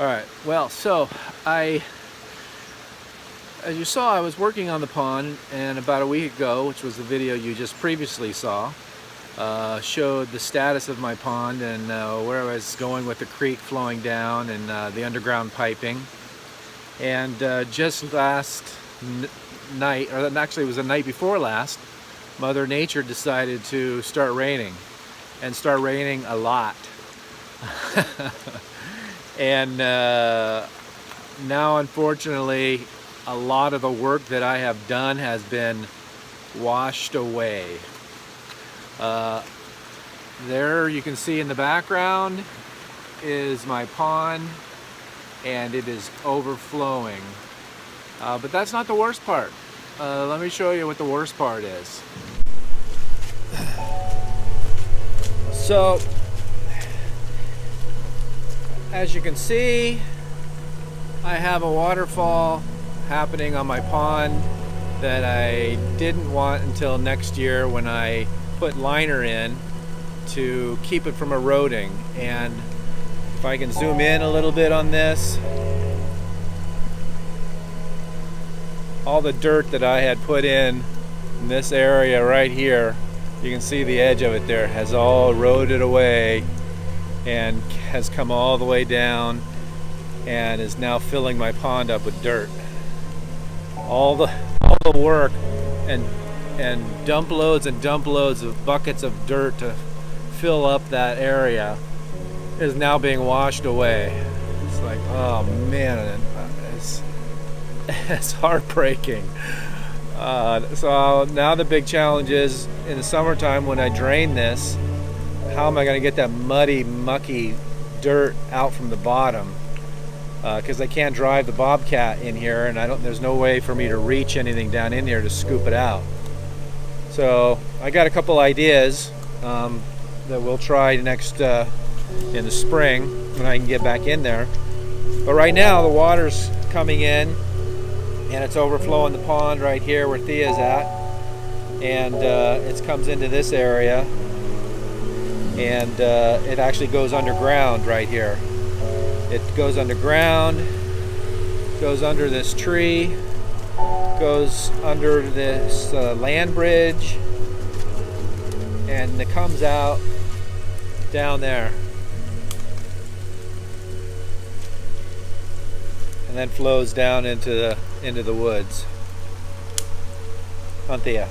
All right, well, so as you saw, I was working on the pond, and about a week ago, which was the video you just previously saw, showed the status of my pond and where I was going with the creek flowing down and the underground piping. And just last night, or actually it was the night before last, Mother Nature decided to start raining, and start raining a lot. And now, unfortunately, a lot of the work that I have done has been washed away. There you can see in the background is my pond, and it is overflowing. But that's not the worst part. Let me show you what the worst part is. So, as you can see, I have a waterfall happening on my pond that I didn't want until next year when I put liner in to keep it from eroding. And if I can zoom in a little bit on this, all the dirt that I had put in this area right here, you can see the edge of it there, has all eroded away and has come all the way down and is now filling my pond up with dirt. All the work and dump loads and dump loads of buckets of dirt to fill up that area is now being washed away. It's like, oh man, it's heartbreaking. So now the big challenge is in the summertime when I drain this, how am I going to get that muddy, mucky dirt out from the bottom? Because I can't drive the Bobcat in here, and there's no way for me to reach anything down in here to scoop it out. So I got a couple ideas that we'll try next in the spring when I can get back in there. But right now the water's coming in and it's overflowing the pond right here where Thea's at, and it comes into this area, and it actually goes underground right here. It goes underground, goes under this tree, goes under this land bridge, and it comes out down there, and then flows down into the woods. Anthea.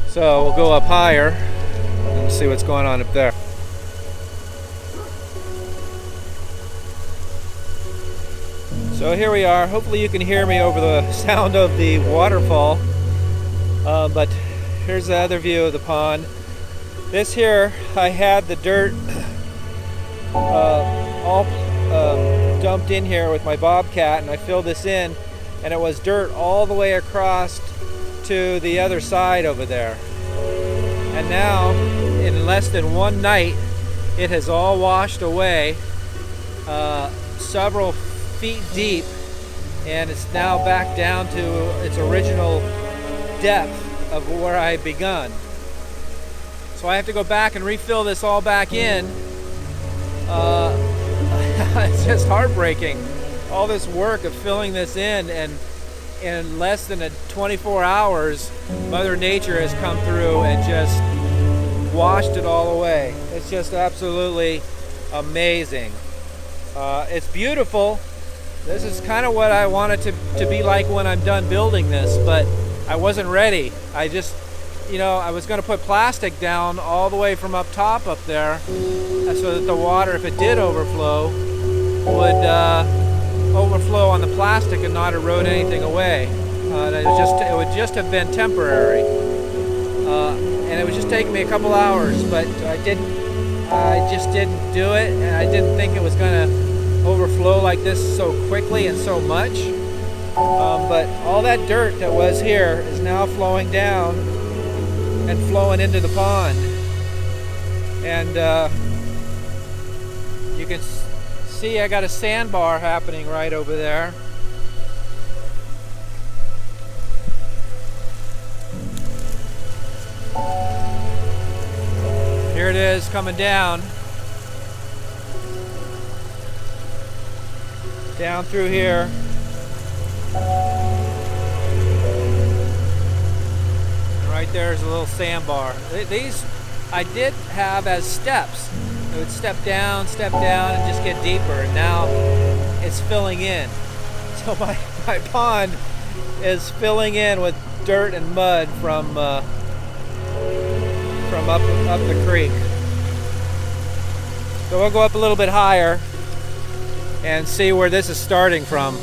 So we'll go up higher and see what's going on up there. So here we are. Hopefully you can hear me over the sound of the waterfall. But here's the other view of the pond. This here, I had the dirt all dumped in here with my Bobcat, and I filled this in, and it was dirt all the way across to the other side over there. And now, in less than one night, it has all washed away, several feet deep, and it's now back down to its original depth of where I begun. So I have to go back and refill this all back in. It's just heartbreaking. All this work of filling this in, and in less than 24 hours, Mother Nature has come through and just washed it all away. It's just absolutely amazing. It's beautiful. This is kind of what I wanted to be like when I'm done building this, but I wasn't ready. I just, I was going to put plastic down all the way from up top up there, so that the water, if it did overflow, would overflow on the plastic and not erode anything away. It would just have been temporary, and it would just take me a couple hours. But I just didn't do it, and I didn't think it was going to overflow like this so quickly and so much. But all that dirt that was here is now flowing down and flowing into the pond, and you can see I got a sandbar happening right over there. Here it is coming down. down through here. And right there is a little sandbar. These I did have as steps. It would step down, and just get deeper. And now it's filling in. So my pond is filling in with dirt and mud from up the creek. So we'll go up a little bit higher and see where this is starting from.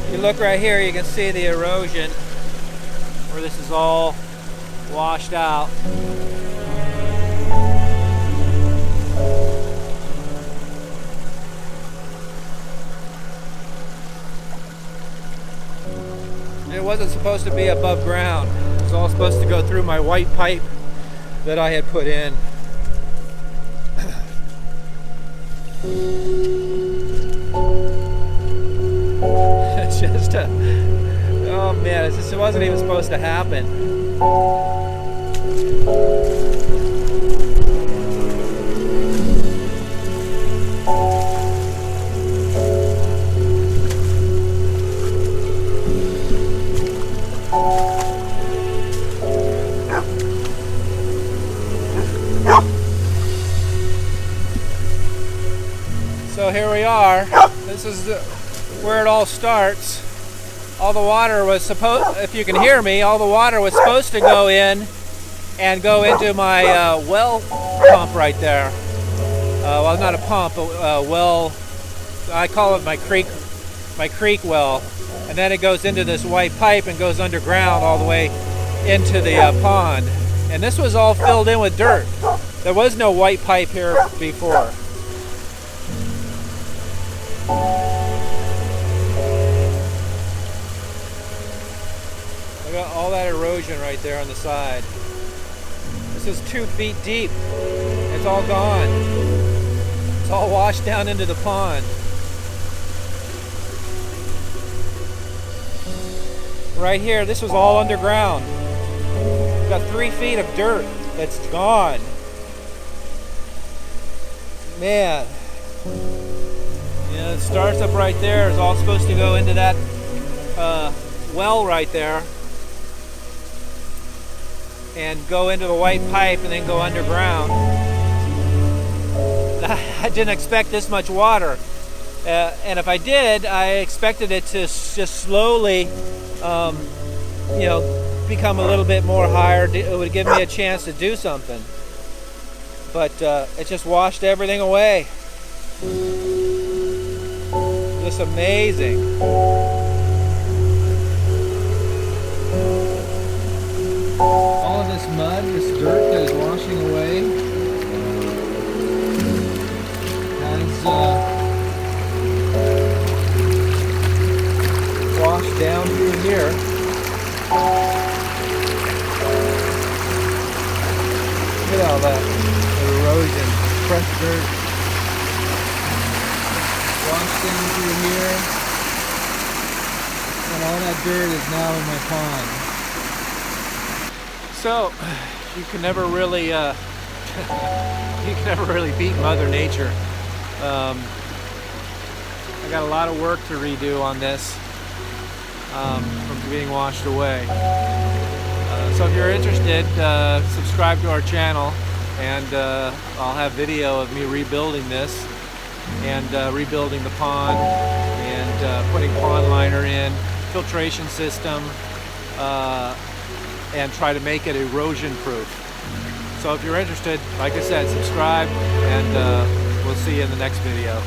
If you look right here, you can see the erosion where this is all washed out. It wasn't supposed to be above ground. It was all supposed to go through my white pipe that I had put in. It's just oh man, it wasn't even supposed to happen. So here we are. This is where it all starts. All the water was supposed, if you can hear me, all the water was supposed to go in and go into my well pump right there. Well, not a pump, a well. I call it my creek well. And then it goes into this white pipe and goes underground all the way into the pond. And this was all filled in with dirt. There was no white pipe here before. Look at all that erosion right there on the side. This is 2 feet deep. It's all gone. It's all washed down into the pond. Right here, this was all underground. We've got 3 feet of dirt that's gone. Man. Yeah, it starts up right there. It's all supposed to go into that well right there and go into the white pipe and then go underground. I didn't expect this much water. And if I did, I expected it to just slowly, become a little bit more higher. It would give me a chance to do something. But it just washed everything away. Just amazing. All of this mud, this dirt that is washing away has washed down through here. Look at all that erosion, fresh dirt washed down through here, and all that dirt is now in my pond. So you can never really beat Mother Nature. I got a lot of work to redo on this from being washed away. So if you're interested, subscribe to our channel, and I'll have video of me rebuilding this and rebuilding the pond and putting pond liner in, filtration system, and try to make it erosion proof. So if you're interested, like I said, subscribe, and we'll see you in the next video.